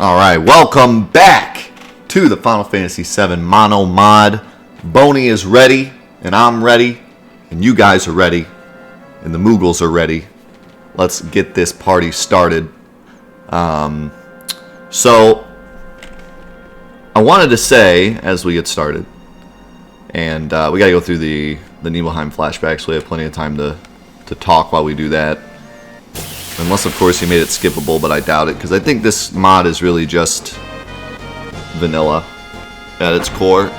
Alright, welcome back to the Final Fantasy VII MonoMod. Boney is ready, and I'm ready, and you guys are ready, and the Moogles are ready. Let's get this party started. So, I wanted to say, as we get started, and we gotta go through the Nibelheim flashbacks, so we have plenty of time to talk while we do that. Unless, of course, he made it skippable, but I doubt it, because I think this mod is really just vanilla at its core.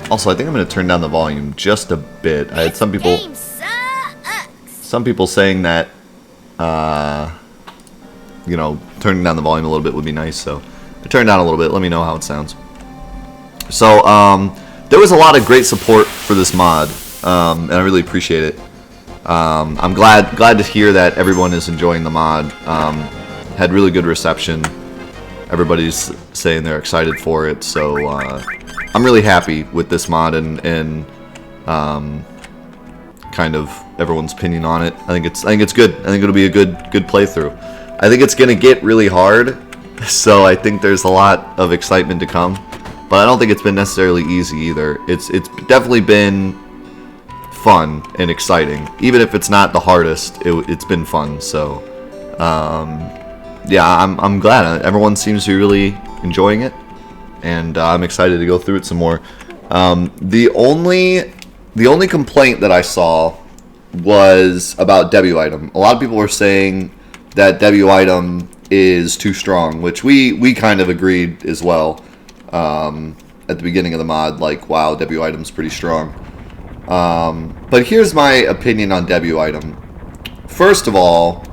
Also, I think I'm going to turn down the volume just a bit. I had some people saying that, you know, turning down the volume a little bit would be nice, so I turned down a little bit. Let me know how it sounds. So, there was a lot of great support for this mod, and I really appreciate it. I'm glad to hear that everyone is enjoying the mod. Had really good reception. Everybody's saying they're excited for it, so I'm really happy with this mod and kind of everyone's opinion on it. I think it's good. I think it'll be a good playthrough. I think it's gonna get really hard, so I think there's a lot of excitement to come. But I don't think it's been necessarily easy either. It's definitely been fun and exciting. Even if it's not the hardest, it's been fun. So, yeah, I'm glad. Everyone seems to be really enjoying it, and I'm excited to go through it some more. The only complaint that I saw was about debut item. A lot of people were saying that debut item is too strong, which we kind of agreed as well. At the beginning of the mod, like, wow, debut item's pretty strong. But here's my opinion on debut item. First of all,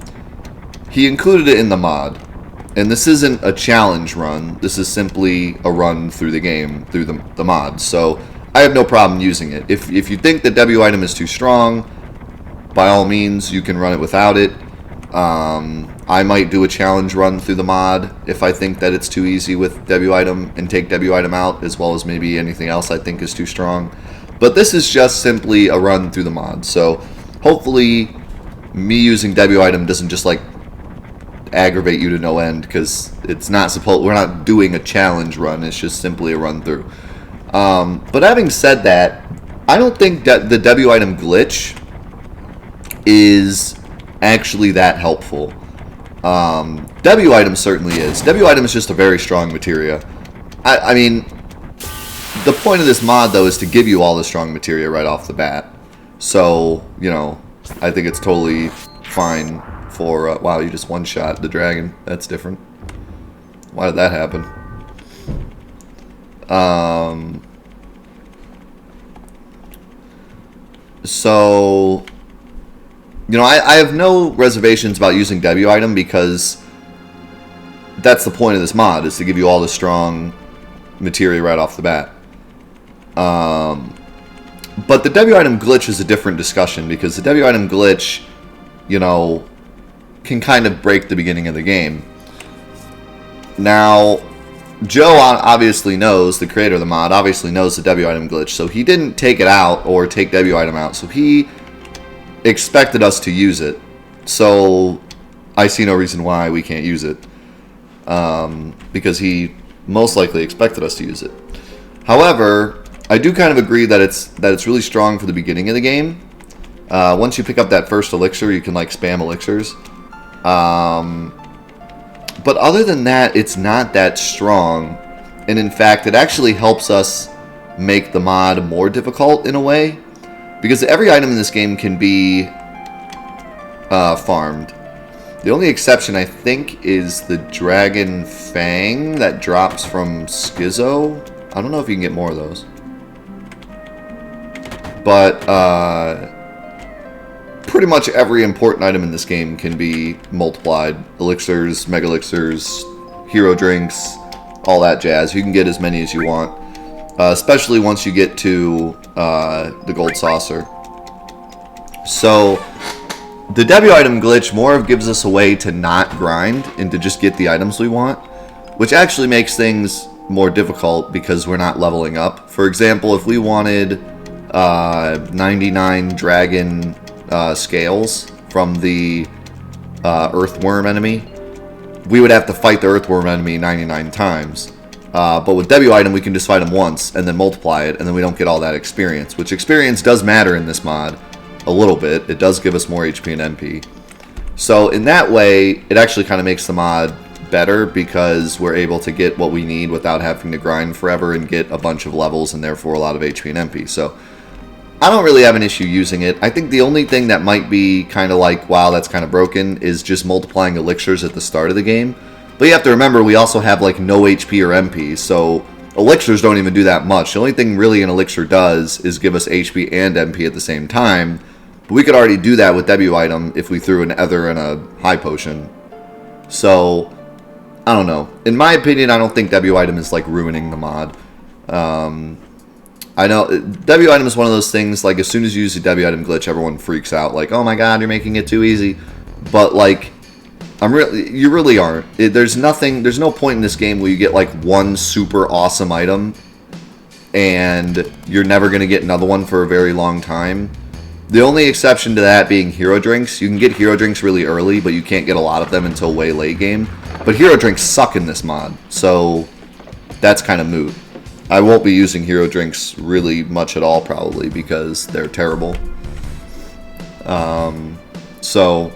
he included it in the mod, and this isn't a challenge run. This is simply a run through the game, through the mod. So I have no problem using it. If you think the debut item is too strong, by all means, you can run it without it. I might do a challenge run through the mod if I think that it's too easy with debut item and take debut item out, as well as maybe anything else I think is too strong. But this is just simply a run through the mod, so hopefully me using debut item doesn't just like aggravate you to no end, because it's not we're not doing a challenge run, it's just simply a run through. But having said that, I don't think that the debut item glitch is actually that helpful. Debut item certainly is. Debut item is just a very strong materia. I mean, the point of this mod, though, is to give you all the strong materia right off the bat. So, you know, I think it's totally fine for... wow, you just one-shot the dragon. That's different. Why did that happen? So... you know, I have no reservations about using debut item, because that's the point of this mod, is to give you all the strong materia right off the bat. But the debut item glitch is a different discussion, because the debut item glitch, you know, can kind of break the beginning of the game. Now, Joe obviously knows, the creator of the mod obviously knows the debut item glitch, so he didn't take it out or take debut item out, so he expected us to use it. So I see no reason why we can't use it, because he most likely expected us to use it. However, I do kind of agree that it's really strong for the beginning of the game. Once you pick up that first elixir, you can like spam elixirs. But other than that, it's not that strong. And in fact, it actually helps us make the mod more difficult in a way, because every item in this game can be farmed. The only exception, I think, is the Dragon Fang that drops from Schizo. I don't know if you can get more of those. But pretty much every important item in this game can be multiplied. Elixirs, mega elixirs, hero drinks, all that jazz. You can get as many as you want. Especially once you get to the gold saucer. So the debut item glitch more gives us a way to not grind and to just get the items we want, which actually makes things more difficult because we're not leveling up. For example, if we wanted 99 dragon scales from the earthworm enemy, we would have to fight the earthworm enemy 99 times. But with W item, we can just fight him once and then multiply it, and then we don't get all that experience, which experience does matter in this mod a little bit. It does give us more HP and MP. So in that way, it actually kind of makes the mod better because we're able to get what we need without having to grind forever and get a bunch of levels and therefore a lot of HP and MP. So I don't really have an issue using it. I think the only thing that might be kind of like, wow, that's kind of broken, is just multiplying elixirs at the start of the game. But you have to remember, we also have like no HP or MP, so elixirs don't even do that much. The only thing really an elixir does is give us HP and MP at the same time. But we could already do that with W item if we threw an Ether and a High Potion. So, I don't know. In my opinion, I don't think W item is like ruining the mod. I know W item is one of those things, like as soon as you use a W item glitch, everyone freaks out, like, oh my god, you're making it too easy. But like, you really aren't. There's no point in this game where you get like one super awesome item and you're never going to get another one for a very long time. The only exception to that being hero drinks. You can get hero drinks really early, but you can't get a lot of them until way late game. But hero drinks suck in this mod, so that's kind of moot. I won't be using hero drinks really much at all, probably, because they're terrible. So,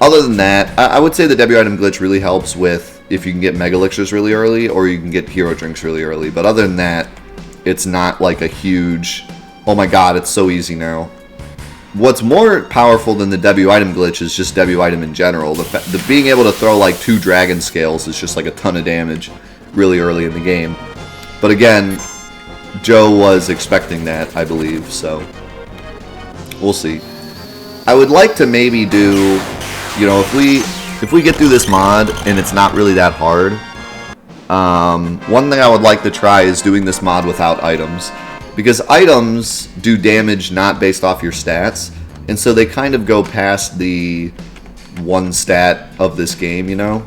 other than that, I would say the W item glitch really helps with if you can get mega elixirs really early, or you can get hero drinks really early. But other than that, it's not like a huge, oh my god, it's so easy now. What's more powerful than the W item glitch is just W item in general. The being able to throw like 2 dragon scales is just like a ton of damage really early in the game. But again, Joe was expecting that, I believe, so we'll see. I would like to maybe do, you know, if we get through this mod and it's not really that hard, one thing I would like to try is doing this mod without items. Because items do damage not based off your stats, and so they kind of go past the one stat of this game, you know?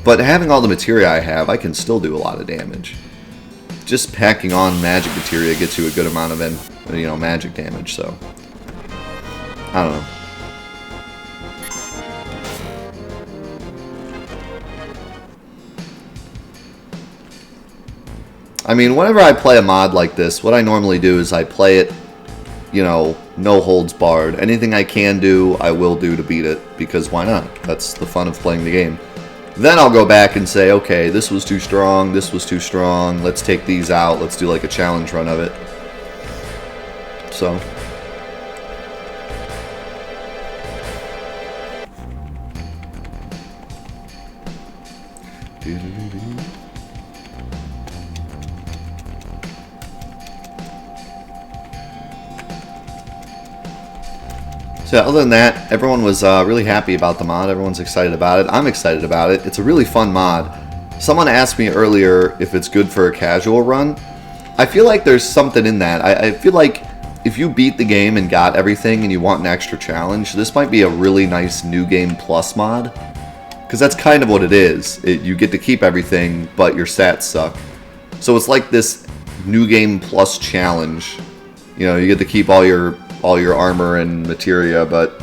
But having all the materia I have, I can still do a lot of damage. Just packing on magic materia gets you a good amount of, magic damage, so I don't know. I mean, whenever I play a mod like this, what I normally do is I play it, no holds barred. Anything I can do, I will do to beat it, because why not? That's the fun of playing the game. Then I'll go back and say, okay, this was too strong, let's take these out, let's do like a challenge run of it. So. So other than that, everyone was really happy about the mod. Everyone's excited about it. I'm excited about it. It's a really fun mod. Someone asked me earlier if it's good for a casual run. I feel like there's something in that. I feel like if you beat the game and got everything and you want an extra challenge, this might be a really nice New Game Plus mod. Because that's kind of what it is. You get to keep everything, but your stats suck. So it's like this New Game Plus challenge. You get to keep all your armor and materia, but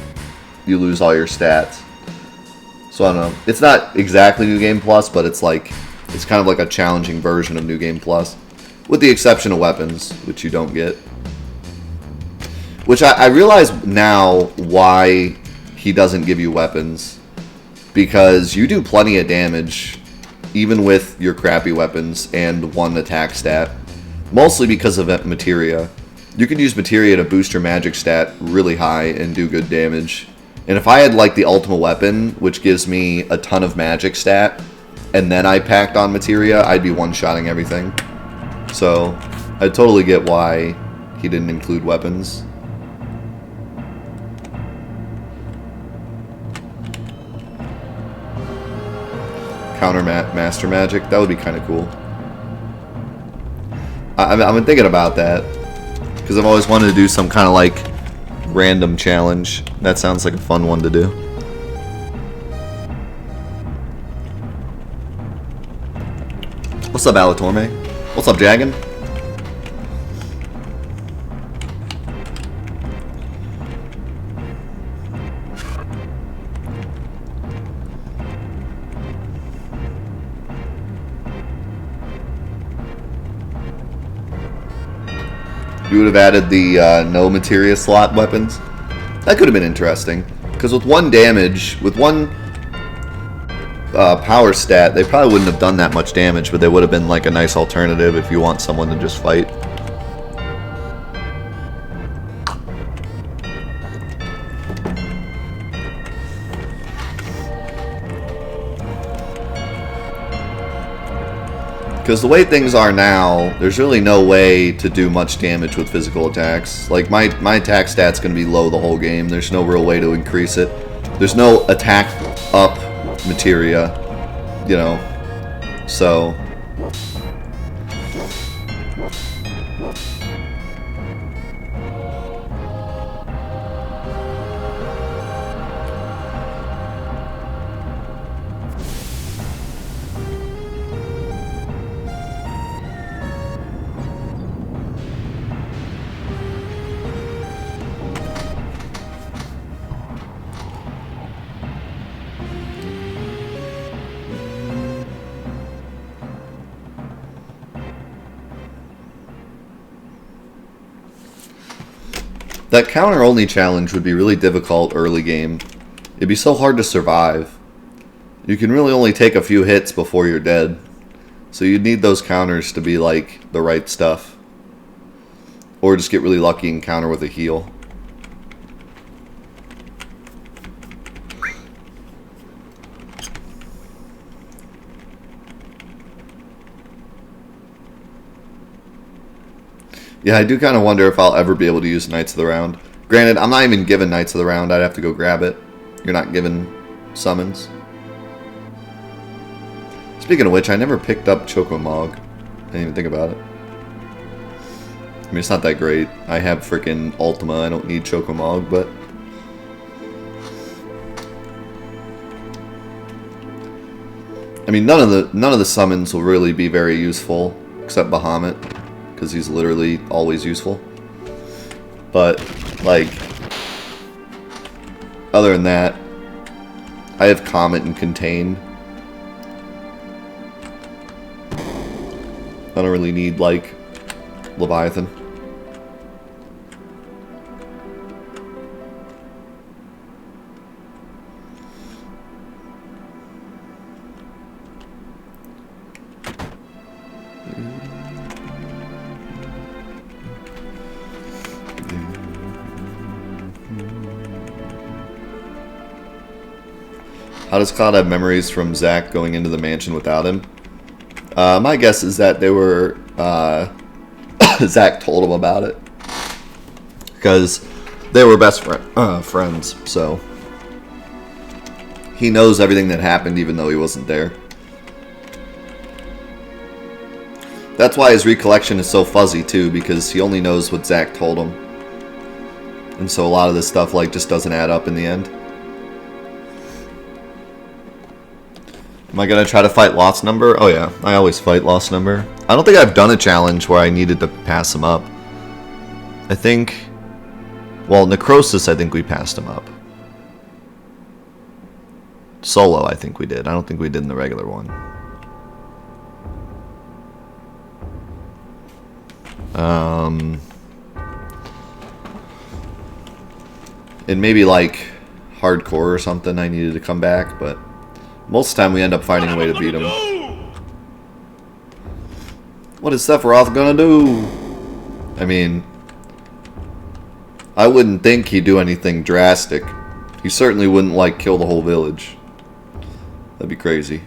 you lose all your stats. So I don't know. It's not exactly New Game Plus, but it's kind of like a challenging version of New Game Plus, with the exception of weapons, which you don't get. Which I realize now why he doesn't give you weapons, because you do plenty of damage even with your crappy weapons and 1 attack stat, mostly because of materia. You can use materia to boost your magic stat really high and do good damage. And if I had like the ultimate weapon, which gives me a ton of magic stat, and then I packed on materia, I'd be one-shotting everything. So I totally get why he didn't include weapons. Counter master magic, that would be kind of cool. I've been thinking about that, because I've always wanted to do some kind of like random challenge. That sounds like a fun one to do. What's up, Alatorme? What's up, Jagan? you would have added the no materia slot weapons. That could have been interesting. Because with one damage, with one power stat, they probably wouldn't have done that much damage, but they would have been like a nice alternative if you want someone to just fight. Because the way things are now, there's really no way to do much damage with physical attacks. Like, my attack stat's going to be low the whole game. There's no real way to increase it. There's no attack up materia, you know. So... that counter-only challenge would be really difficult early game. It'd be so hard to survive. You can really only take a few hits before you're dead. So you'd need those counters to be like the right stuff. Or just get really lucky and counter with a heal. Yeah, I do kind of wonder if I'll ever be able to use Knights of the Round. Granted, I'm not even given Knights of the Round. I'd have to go grab it. You're not given summons. Speaking of which, I never picked up Choco-Mog. I didn't even think about it. I mean, it's not that great. I have freaking Ultima. I don't need Choco-Mog, but... I mean, none of the summons will really be very useful, except Bahamut. Because he's literally always useful. But, like, other than that, I have Comet and Contain. I don't really need, like, Leviathan. How does Cloud have memories from Zack going into the mansion without him? My guess is that they were... Zack told him about it. Because they were best friends, so... He knows everything that happened even though he wasn't there. That's why his recollection is so fuzzy too, because he only knows what Zack told him. And so a lot of this stuff like just doesn't add up in the end. Am I going to try to fight Lost Number? Oh yeah, I always fight Lost Number. I don't think I've done a challenge where I needed to pass him up. I think... Well, Necrosis, I think we passed him up. Solo, I think we did. I don't think we did in the regular one. And maybe like hardcore or something I needed to come back, but... Most of the time we end up finding a way to beat him. What is Sephiroth gonna do? I mean... I wouldn't think he'd do anything drastic. He certainly wouldn't, like, kill the whole village. That'd be crazy.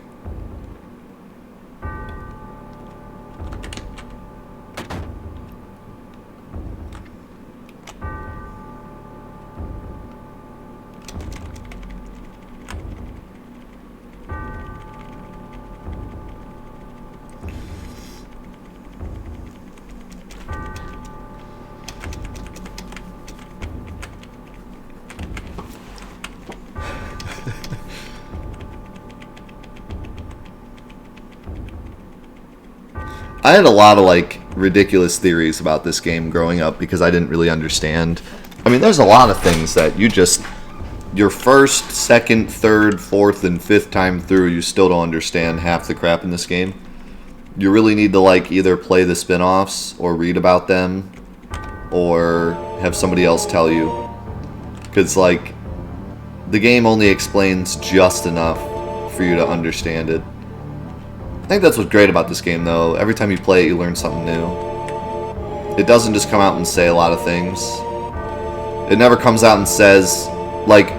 I had a lot of, like, ridiculous theories about this game growing up because I didn't really understand. I mean, there's a lot of things that you just... Your first, second, third, fourth, and fifth time through, you still don't understand half the crap in this game. You really need to, like, either play the spin-offs or read about them or have somebody else tell you. Because, like, the game only explains just enough for you to understand it. I think that's what's great about this game, though. Every time you play it, you learn something new. It doesn't just come out and say a lot of things. It never comes out and says, like,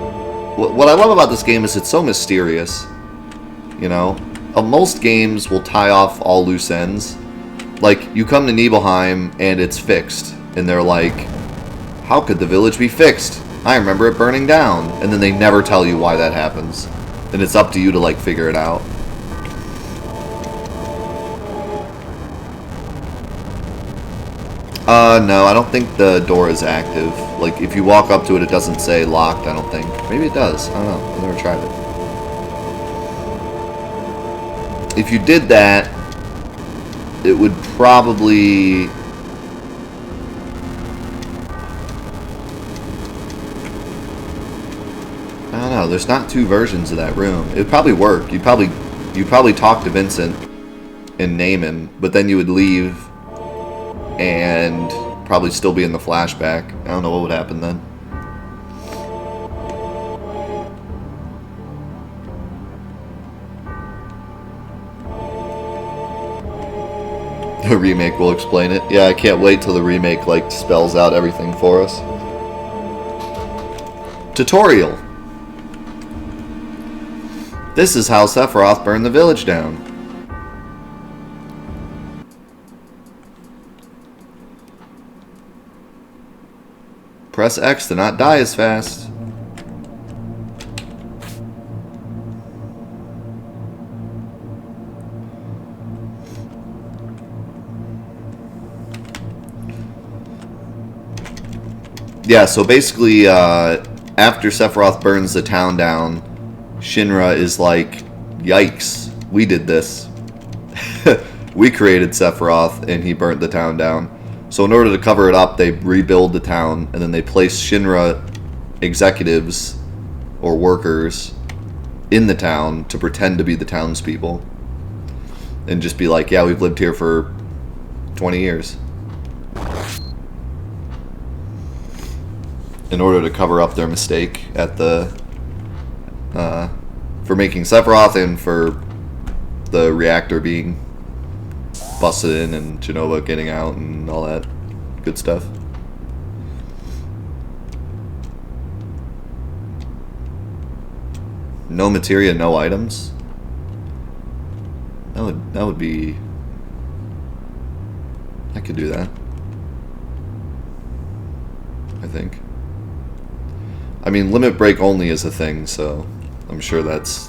what I love about this game is it's so mysterious. You know? Most games will tie off all loose ends. Like, you come to Nibelheim and it's fixed. And they're like, how could the village be fixed? I remember it burning down. And then they never tell you why that happens. And it's up to you to, like, figure it out. No, I don't think the door is active. Like, if you walk up to it, it doesn't say locked, I don't think. Maybe it does. I don't know. I've never tried it. If you did that, it would probably... I don't know. There's not two versions of that room. It would probably work. You'd probably talk to Vincent and name him, but then you would leave and probably still be in the flashback. I don't know what would happen then. The remake will explain it. Yeah, I can't wait till the remake, like, spells out everything for us. Tutorial. This is how Sephiroth burned the village down. Press X to not die as fast. Yeah, so basically, after Sephiroth burns the town down, Shinra is like, yikes, we did this. We created Sephiroth, and he burnt the town down. So in order to cover it up, they rebuild the town, and then they place Shinra executives or workers in the town to pretend to be the townspeople. And just be like, yeah, we've lived here for 20 years. In order to cover up their mistake at the... for making Sephiroth and for the reactor being busted in and Genova getting out and all that good stuff. No materia, no items. That would be... I could do that. I think. I mean, limit break only is a thing, so I'm sure that's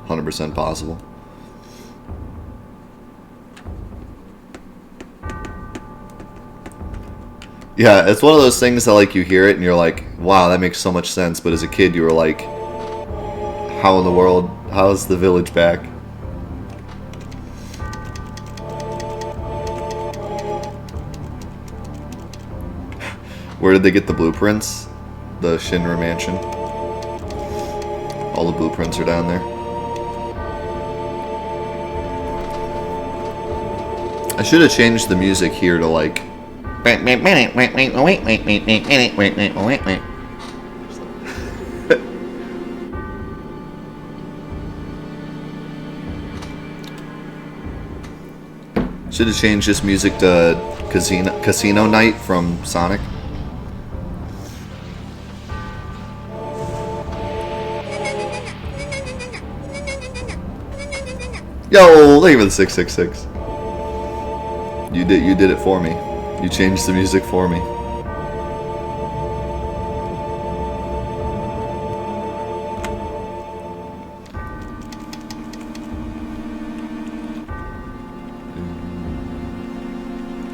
100% possible. Yeah, it's one of those things that, like, you hear it and you're like, wow, that makes so much sense. But as a kid, you were like, how in the world? How is the village back? Where did they get the blueprints? The Shinra mansion. All the blueprints are down there. I should have changed the music here to, like... Should have changed this music to Casino Night from Sonic. Yo, thank you for the 666. You did it for me. You changed the music for me.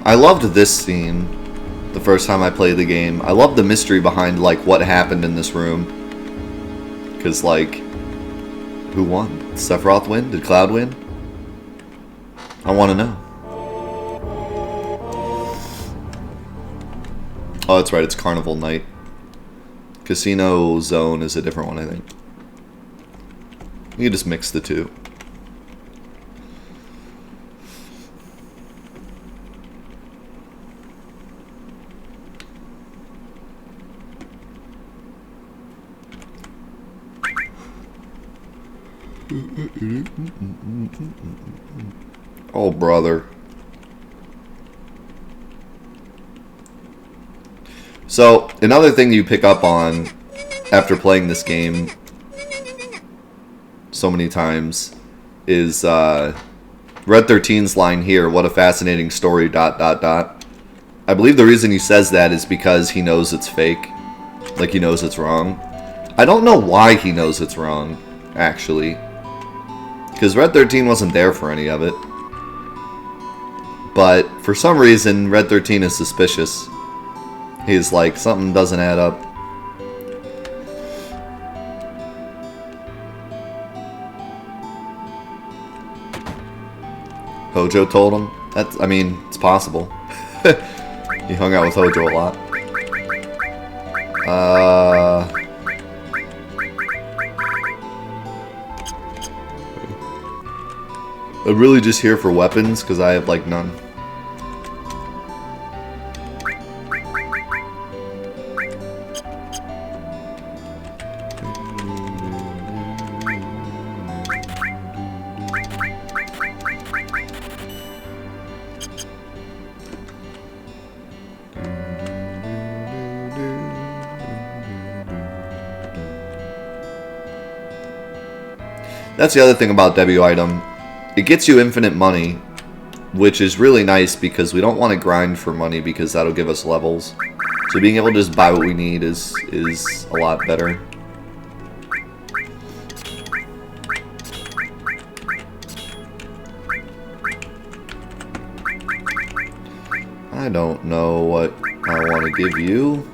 I loved this scene the first time I played the game. I loved the mystery behind, like, what happened in this room. Because, like, who won? Did Sephiroth win? Did Cloud win? I want to know. Oh, that's right, it's Carnival Night. Casino Zone is a different one, I think. You can just mix the two. Oh, brother. So, another thing you pick up on after playing this game so many times is Red 13's line here, "What a fascinating story, ... I believe the reason he says that is because he knows it's fake. Like, he knows it's wrong. I don't know why he knows it's wrong, actually. Because Red 13 wasn't there for any of it. But, for some reason, Red 13 is suspicious. He's like, something doesn't add up. Hojo told him? I mean, it's possible. He hung out with Hojo a lot. I'm really just here for weapons, because I have, like, none. That's the other thing about W item. It gets you infinite money, which is really nice because we don't want to grind for money because that'll give us levels. So being able to just buy what we need is a lot better. I don't know what I want to give you.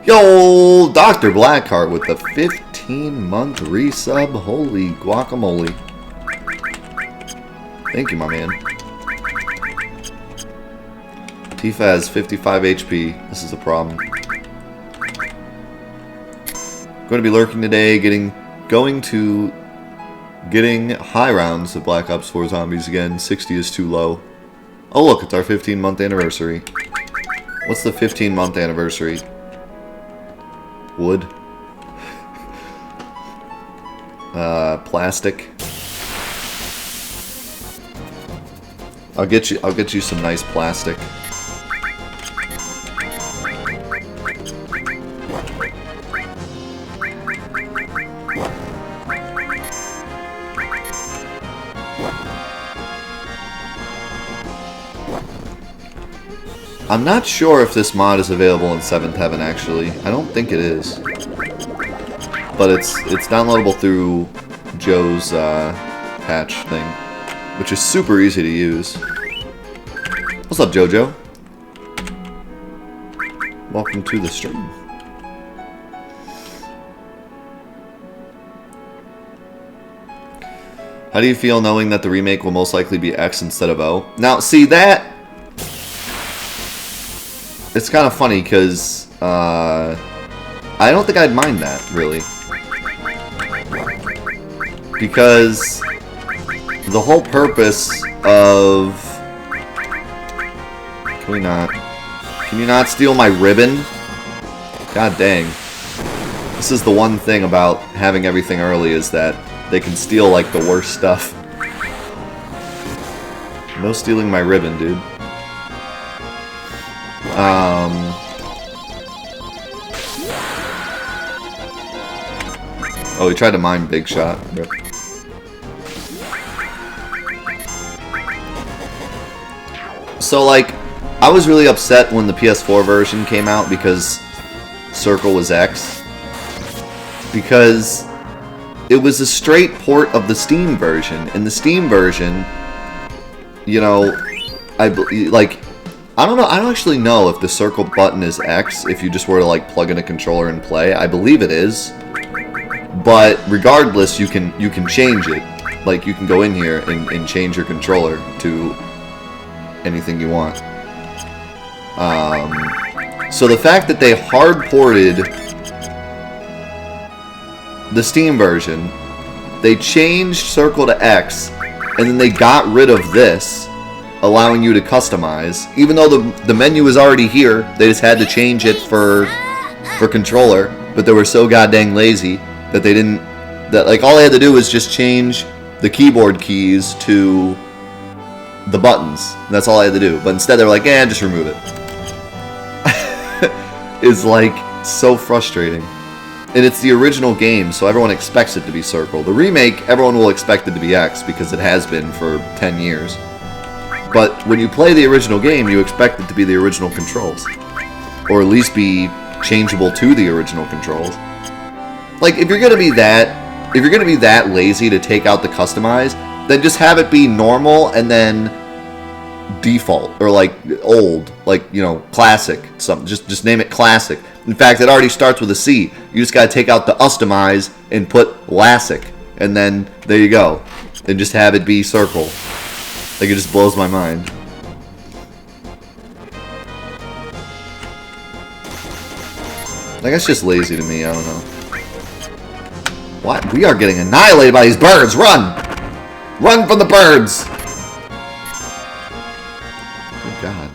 Yo, Dr. Blackheart with the 15-month resub. Holy guacamole. Thank you, my man. Tifa has 55 HP. This is a problem. Going to be lurking today, getting high rounds of Black Ops 4 Zombies again. 60 is too low. Oh look, it's our 15-month anniversary. What's the 15-month anniversary? Wood. Plastic. I'll get you some nice plastic. I'm not sure if this mod is available in 7th Heaven, actually. I don't think it is. But it's downloadable through Joe's patch thing, which is super easy to use. What's up, Jojo? Welcome to the stream. How do you feel knowing that the remake will most likely be X instead of O? Now, see that... It's kind of funny because I don't think I'd mind that, really. Because the whole purpose of... Can you not steal my ribbon? God dang. This is the one thing about having everything early is that they can steal, like, the worst stuff. No stealing my ribbon, dude. Oh, he tried to mine Big Shot. Rip. So, like, I was really upset when the PS4 version came out because Circle was X. Because it was a straight port of the Steam version. In the Steam version, you know, I don't know. I don't actually know if the circle button is X if you just were to like plug in a controller and play. I believe it is, but regardless, you can change it. Like you can go in here and change your controller to anything you want. So the fact that they hard ported the Steam version, they changed circle to X, and then they got rid of this. allowing you to customize. Even though the menu is already here, they just had to change it for controller, but they were so goddamn lazy that they didn't, that like all they had to do was just change the keyboard keys to the buttons. That's all I had to do. But instead they're like, just remove it. It's like so frustrating. And it's the original game, so everyone expects it to be circle. The remake, everyone will expect it to be X because it has been for 10 years. But when you play the original game, you expect it to be the original controls. Or at least be changeable to the original controls. Like, if you're gonna be that lazy to take out the customize, then just have it be normal and then default, or like old, like, you know, classic, something. Just name it classic. In fact, it already starts with a C. You just gotta take out the customize and put classic, and then there you go, and just have it be circle. Like, it just blows my mind. Like, it's just lazy to me. I don't know. What? We are getting annihilated by these birds. Run! Run from the birds! Good God.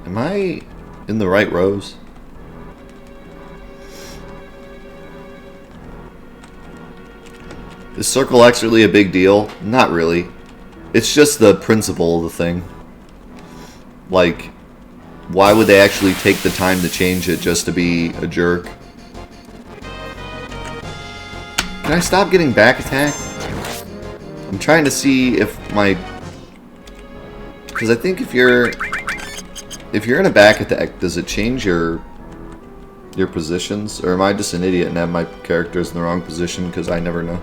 Am I in the right rows? Is Circle X really a big deal? Not really. It's just the principle of the thing. Like, why would they actually take the time to change it just to be a jerk? Can I stop getting back attacked? I'm trying to see if my... Because I think if you're in a back attack, does it change your positions? Or am I just an idiot and have my characters in the wrong position because I never know?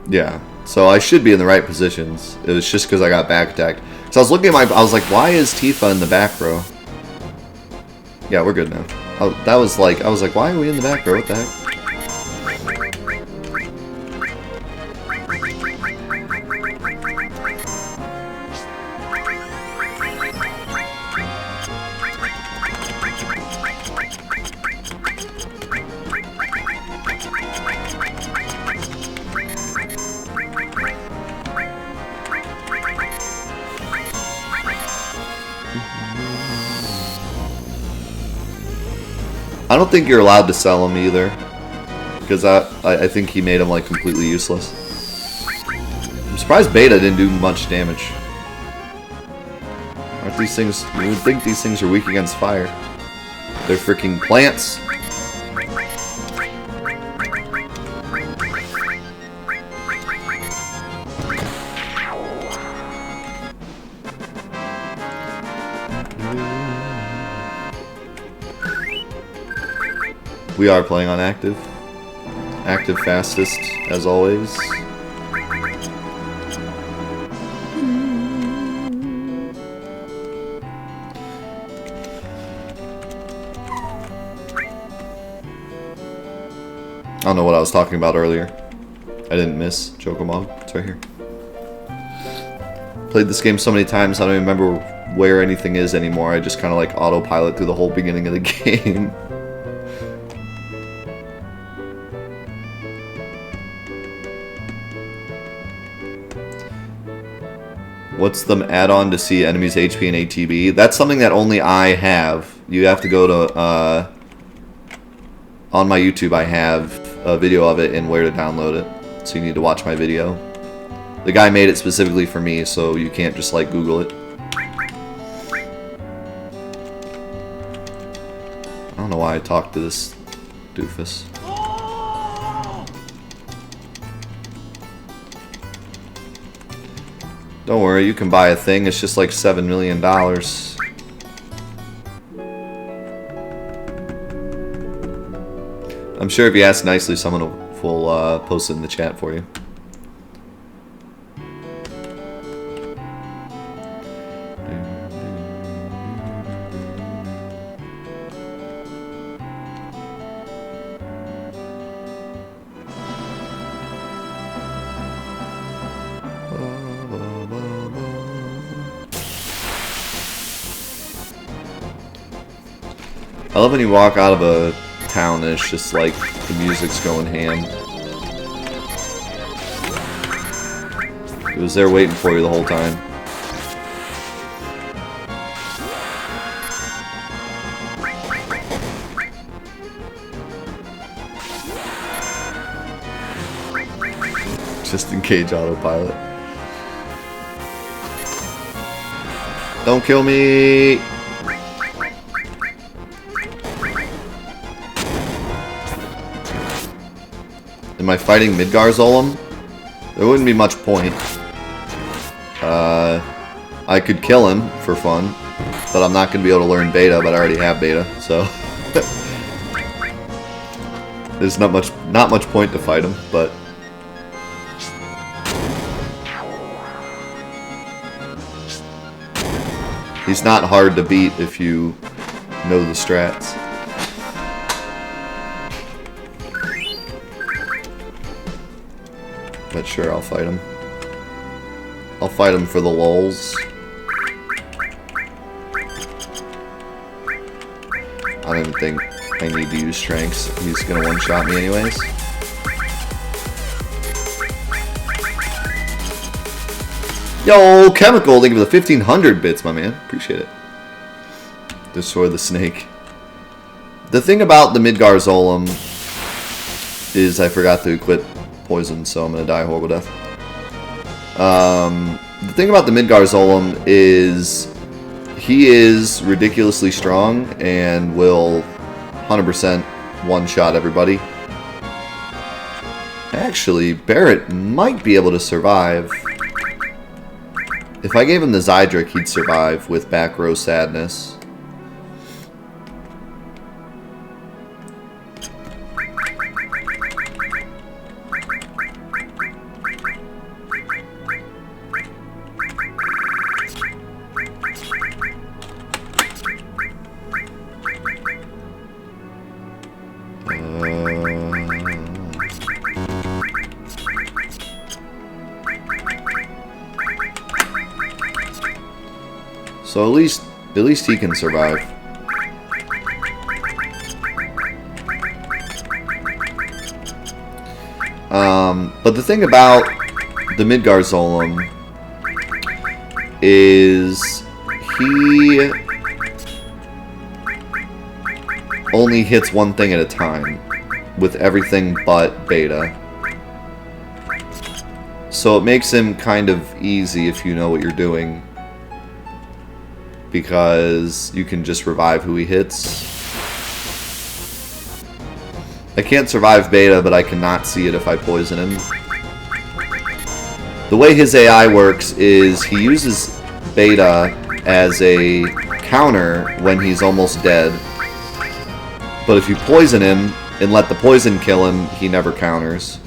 Yeah, so I should be in the right positions. It was just because I got back attacked. So I was looking at I was like, why is Tifa in the back row? Yeah, we're good now. I was like, why are we in the back row? What the heck? I don't think you're allowed to sell them either, because I think he made them like completely useless. I'm surprised Beta didn't do much damage. Aren't these things? You would think these things are weak against fire. They're freaking plants. We are playing on active. Active fastest, as always. I don't know what I was talking about earlier. I didn't miss Chocobo. It's right here. Played this game so many times I don't even remember where anything is anymore. I just kind of like autopilot through the whole beginning of the game. What's the add-on to see enemies' HP and ATB? That's something that only I have. You have to go to, on my YouTube I have a video of it and where to download it. So you need to watch my video. The guy made it specifically for me, so you can't just like Google it. I don't know why I talked to this doofus. Don't worry, you can buy a thing. It's just like $7 million. I'm sure if you ask nicely, someone will post it in the chat for you. I love when you walk out of a town and it's just like the music's going ham. It was there waiting for you the whole time. Just engage autopilot. Don't kill me! Am I fighting Midgard's There wouldn't be much point. I could kill him for fun, but I'm not going to be able to learn Beta, but I already have Beta, so... There's not much point to fight him, but... He's not hard to beat if you know the strats. But sure, I'll fight him. I'll fight him for the lulz. I don't even think I need to use strengths. He's gonna one-shot me anyways. Yo, Chemical, thank you for the 1500 bits, my man. Appreciate it. Destroy the snake. The thing about the Midgard's is I forgot to equip poison, so I'm gonna die a horrible death. The thing about the Midgard's is he is ridiculously strong and will 100% one-shot everybody. Actually, Barrett might be able to survive. If I gave him the Zydric, he'd survive with back row sadness. So at least he can survive. But the thing about the Midgard's is he only hits one thing at a time with everything but Beta. So it makes him kind of easy if you know what you're doing, because you can just revive who he hits. I can't survive Beta, but I cannot see it if I poison him. The way his AI works is he uses Beta as a counter when he's almost dead. But if you poison him and let the poison kill him, he never counters.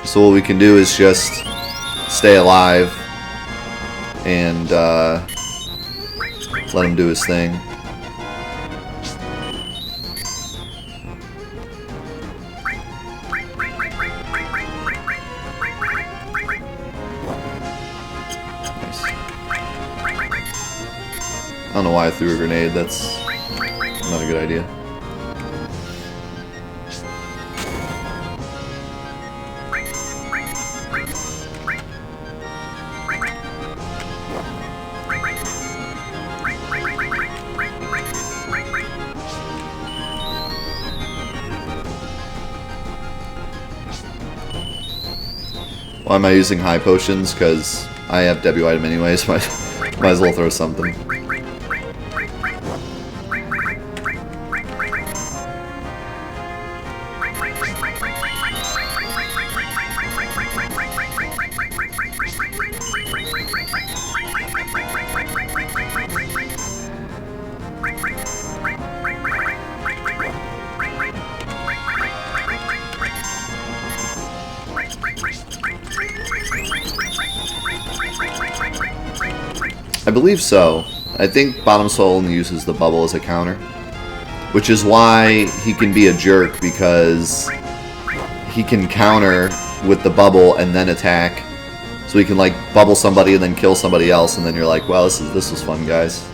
So what we can do is just stay alive and let him do his thing. Nice. I don't know why I threw a grenade. That's not a good idea. Why am I using high potions? Because I have W item anyways, so might as well throw something. I believe so. I think Bottom Soul only uses the bubble as a counter, which is why he can be a jerk, because he can counter with the bubble and then attack. So we can like bubble somebody and then kill somebody else, and then you're like, wow, this was fun, guys.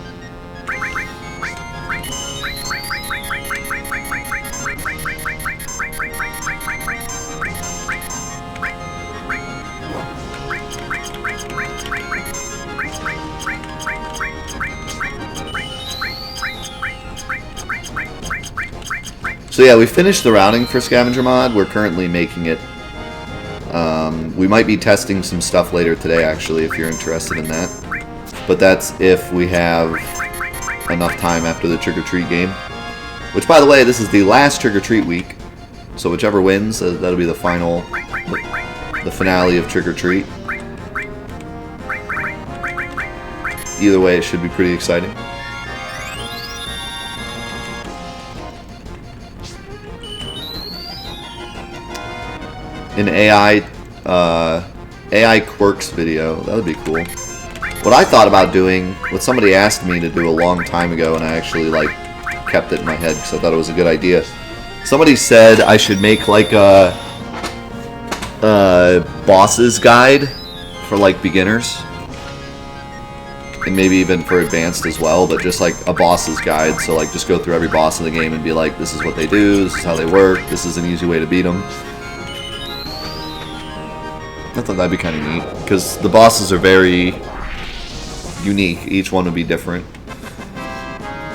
So yeah, we finished the routing for Scavenger Mod. We're currently making it. We might be testing some stuff later today, actually, if you're interested in that. But that's if we have enough time after the Trick or Treat game. Which, by the way, this is the last Trick or Treat week. So whichever wins, that'll be the final, the finale of Trick or Treat. Either way, it should be pretty exciting. An AI quirks video. That would be cool. What I thought about doing, what somebody asked me to do a long time ago, and I actually like kept it in my head because I thought it was a good idea. Somebody said I should make like a boss's guide for like beginners, and maybe even for advanced as well, but just like a boss's guide. So like just go through every boss in the game and be like, this is what they do, this is how they work, this is an easy way to beat them. I thought that'd be kind of neat, because the bosses are very unique. Each one would be different,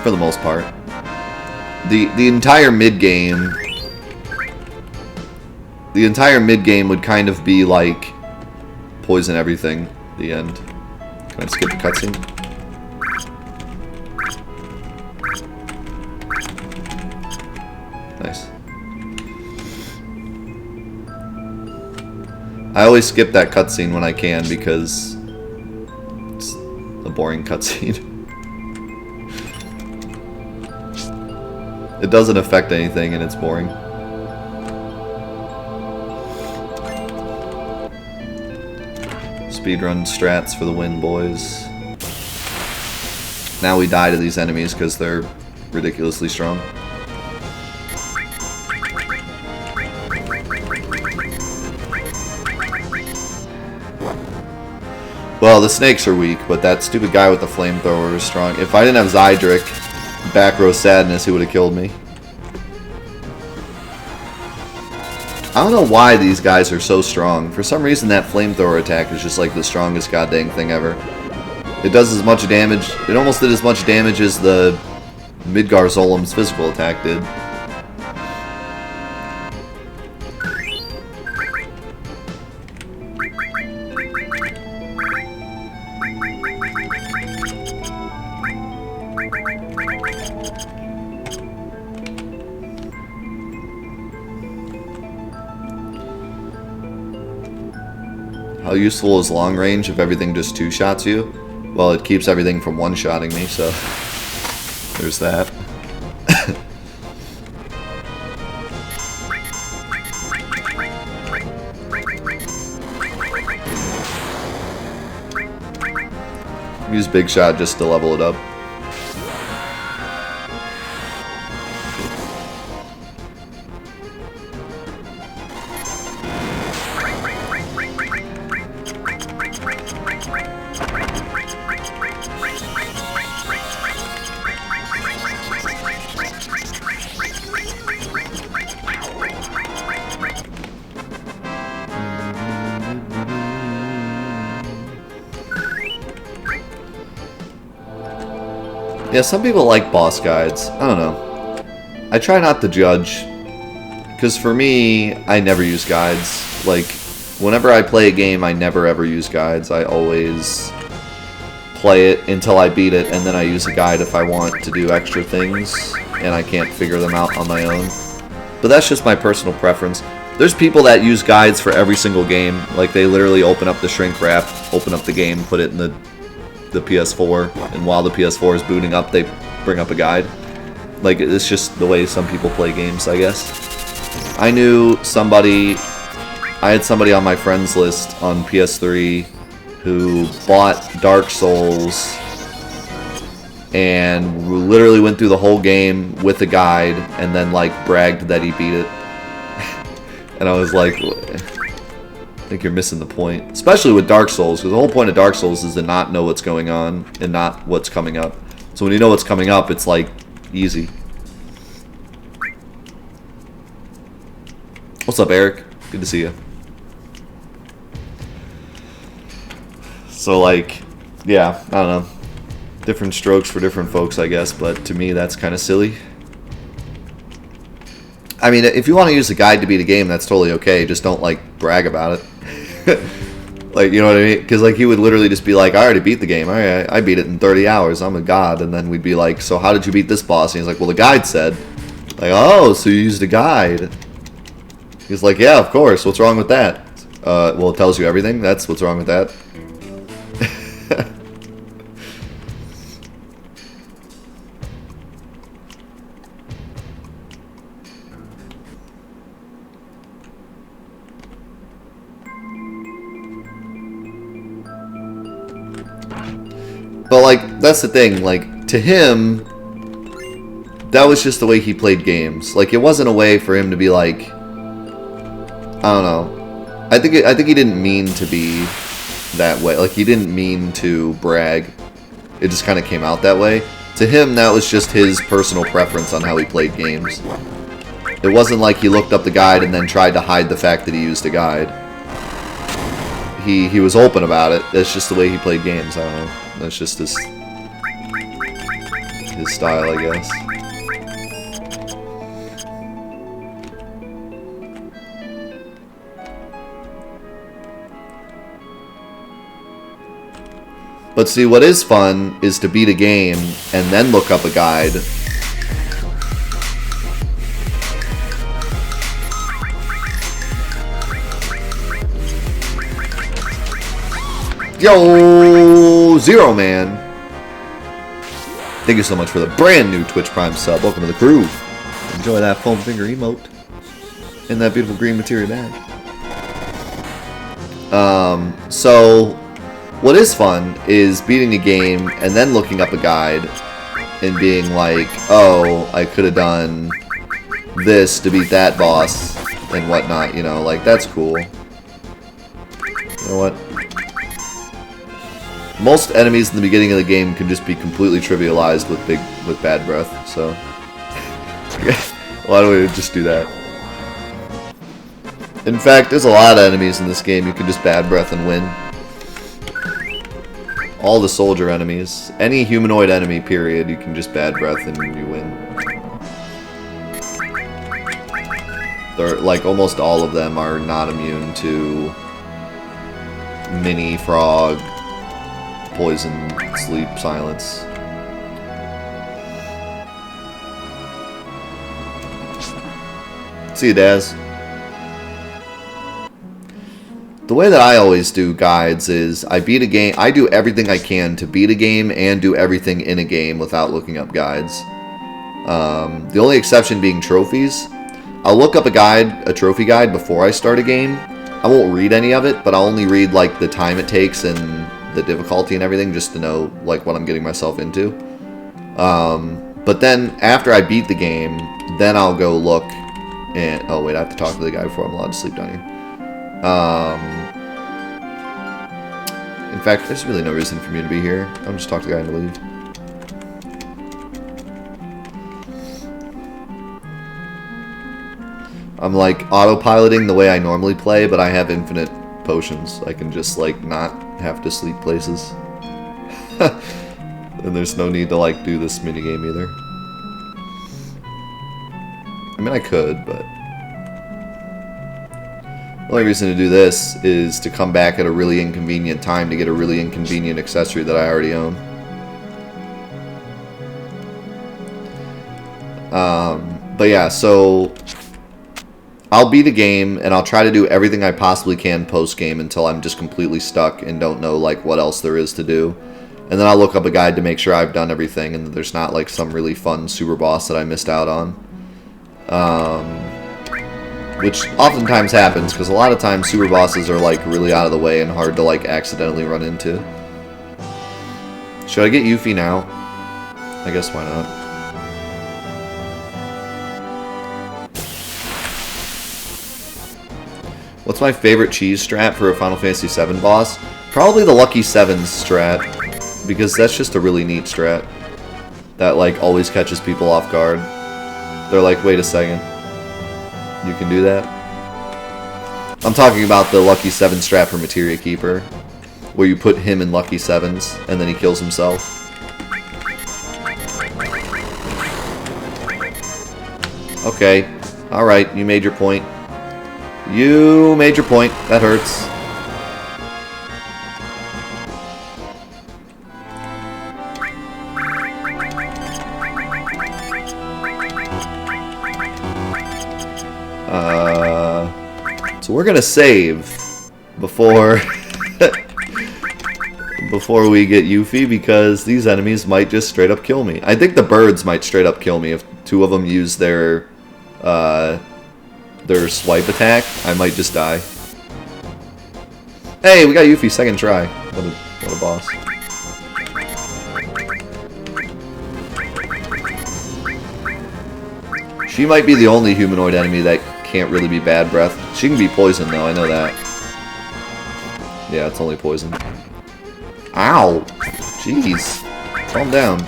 for the most part. The entire mid-game... The entire mid-game would kind of be like poison everything at the end. Can I skip the cutscene? Nice. I always skip that cutscene when I can because it's a boring cutscene. It doesn't affect anything and it's boring. Speedrun strats for the win, boys. Now we die to these enemies because they're ridiculously strong. Well, the snakes are weak, but that stupid guy with the flamethrower is strong. If I didn't have Zydric, back row sadness, he would have killed me. I don't know why these guys are so strong. For some reason, that flamethrower attack is just like the strongest goddamn thing ever. It does as much damage. It almost did as much damage as the Midgar Zolem's physical attack did. How useful is long range if everything just two-shots you? Well, it keeps everything from one-shotting me, so there's that. Use Big Shot just to level it up. Yeah, some people like boss guides. I don't know. I try not to judge. Because for me, I never use guides. Like, whenever I play a game, I never ever use guides. I always play it until I beat it, and then I use a guide if I want to do extra things, and I can't figure them out on my own. But that's just my personal preference. There's people that use guides for every single game. Like, they literally open up the shrink wrap, open up the game, put it in the PS4, and while the PS4 is booting up, they bring up a guide. Like, it's just the way some people play games, I guess. I had somebody on my friends list on PS3 who bought Dark Souls and literally went through the whole game with a guide and then, like, bragged that he beat it. And I was like, I think you're missing the point. Especially with Dark Souls, because the whole point of Dark Souls is to not know what's going on and not what's coming up. So when you know what's coming up, it's like easy. What's up, Eric? Good to see you. So like, yeah, I don't know. Different strokes for different folks, I guess, but to me that's kind of silly. I mean, if you want to use a guide to beat a game, that's totally okay. Just don't, like, brag about it. Like, you know what I mean? Because, like, he would literally just be like, I already beat the game. I beat it in 30 hours. I'm a god. And then we'd be like, so how did you beat this boss? And he's like, well, the guide said. Like, oh, so you used a guide. He's like, yeah, of course. What's wrong with that? Well, it tells you everything. That's what's wrong with that. But, like, that's the thing, like, to him, that was just the way he played games. Like, it wasn't a way for him to be like, I don't know. I think he didn't mean to be that way. Like, he didn't mean to brag. It just kind of came out that way. To him, that was just his personal preference on how he played games. It wasn't like he looked up the guide and then tried to hide the fact that he used a guide. He was open about it. That's just the way he played games. I don't know. That's just his style, I guess. But see, what is fun is to beat a game and then look up a guide. Yo, Zero Man. Thank you so much for the brand new Twitch Prime sub. Welcome to the crew. Enjoy that foam finger emote in that beautiful green Materia bag. So what is fun is beating a game and then looking up a guide and being like, oh, I could have done this to beat that boss and whatnot, you know, like, that's cool. You know what? Most enemies in the beginning of the game can just be completely trivialized with bad breath, so why don't we just do that? In fact, there's a lot of enemies in this game you can just bad breath and win. All the soldier enemies, any humanoid enemy, period, you can just bad breath and you win. They're, like, almost all of them are not immune to mini frog, poison, sleep, silence. See you, Daz. The way that I always do guides is I beat a game. I do everything I can to beat a game and do everything in a game without looking up guides. The only exception being trophies. I'll look up a trophy guide before I start a game. I won't read any of it, but I'll only read like the time it takes and the difficulty and everything, just to know like what I'm getting myself into. But then after I beat the game, then I'll go look and oh wait, I have to talk to the guy before I'm allowed to sleep down here. In fact, there's really no reason for me to be here. I'm just talking to the guy and leave. I'm like autopiloting the way I normally play, but I have infinite potions. I can just like not have to sleep places. And there's no need to like do this minigame either. I mean, I could, but the only reason to do this is to come back at a really inconvenient time to get a really inconvenient accessory that I already own. But yeah, so I'll beat a game and I'll try to do everything I possibly can post-game until I'm just completely stuck and don't know like what else there is to do. And then I'll look up a guide to make sure I've done everything and that there's not like some really fun super boss that I missed out on. Which oftentimes happens, because a lot of times super bosses are like really out of the way and hard to like accidentally run into. Should I get Yuffie now? I guess why not? What's my favorite cheese strat for a Final Fantasy VII boss? Probably the Lucky Sevens strat, because that's just a really neat strat that like always catches people off guard. They're like, wait a second, you can do that? I'm talking about the Lucky Seven strat for Materia Keeper, where you put him in Lucky Sevens and then he kills himself. Okay, alright, you made your point. You made your point. That hurts. So we're gonna save before before we get Yuffie, because these enemies might just straight up kill me. I think the birds might straight up kill me if two of them use their swipe attack. I might just die. Hey, we got Yuffie second try. What a boss. She might be the only humanoid enemy that can't really be bad breath. She can be poison though, I know that. Yeah, it's only poison. Ow! Jeez. Calm down.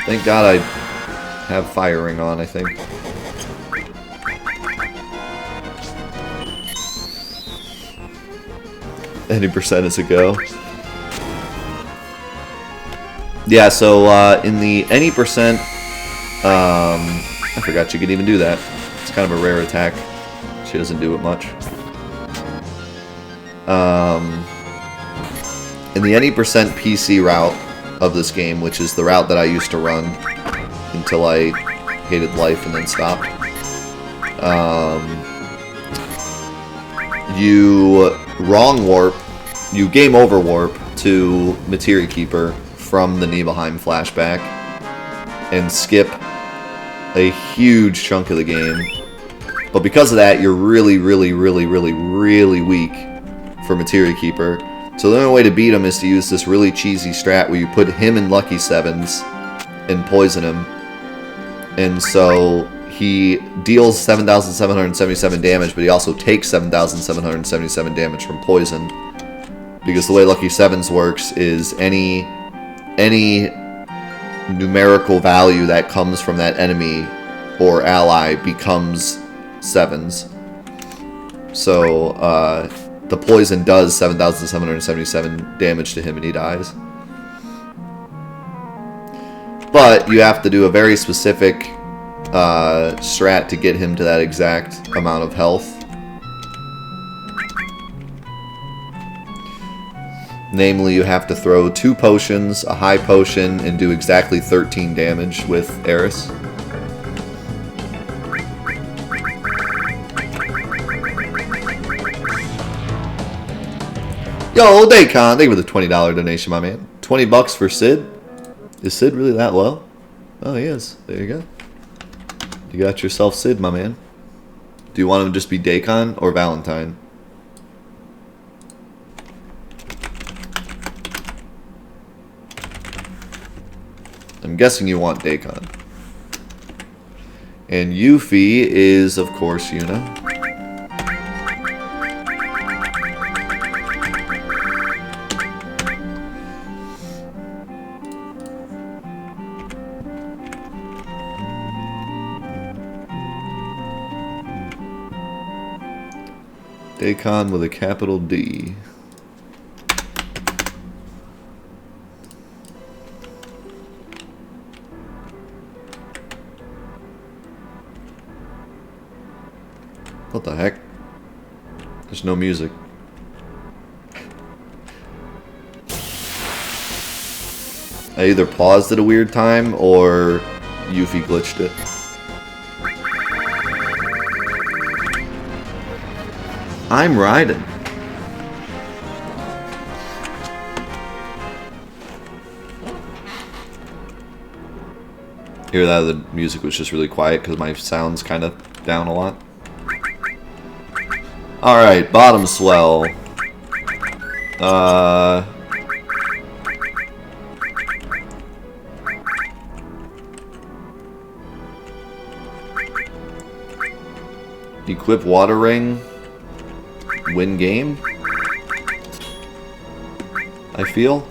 Thank God I have firing on, I think. Any percent is a go. Yeah, so in the any percent, I forgot you could even do that. It's kind of a rare attack. She doesn't do it much. In the any percent PC route of this game, which is the route that I used to run until I hated life and then stopped, you wrong warp, you game over warp to Materia Keeper from the Nibelheim flashback and skip a huge chunk of the game. But because of that, you're really weak for Materia Keeper. So the only way to beat him is to use this really cheesy strat where you put him in Lucky Sevens and poison him. And so he deals 7,777 damage, but he also takes 7,777 damage from poison. Because the way Lucky Sevens works is any numerical value that comes from that enemy or ally becomes sevens. So the poison does 7,777 damage to him and he dies. But you have to do a very specific strat to get him to that exact amount of health. Namely, you have to throw 2 potions, a high potion, and do exactly 13 damage with Eris. Yo, Daycon, thank you for the $20 donation, my man. 20 bucks for Sid? Is Sid really that low? Oh, he is. There you go. You got yourself Sid, my man. Do you want him to just be Daycon or Valentine? I'm guessing you want Daycon. And Yuffie is, of course, Yuna. Daycon with a capital D. What the heck? There's no music. I either paused at a weird time or Yuffie glitched it. I'm riding. Hear that? The music was just really quiet because my sound's kind of down a lot. Alright, bottom swell. Equip water ring. Win game. I feel.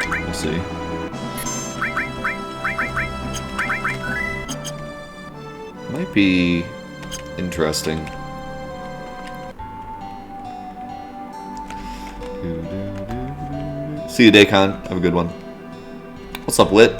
We'll see. Might be interesting. See you, Daycon. Have a good one. What's up, Lit?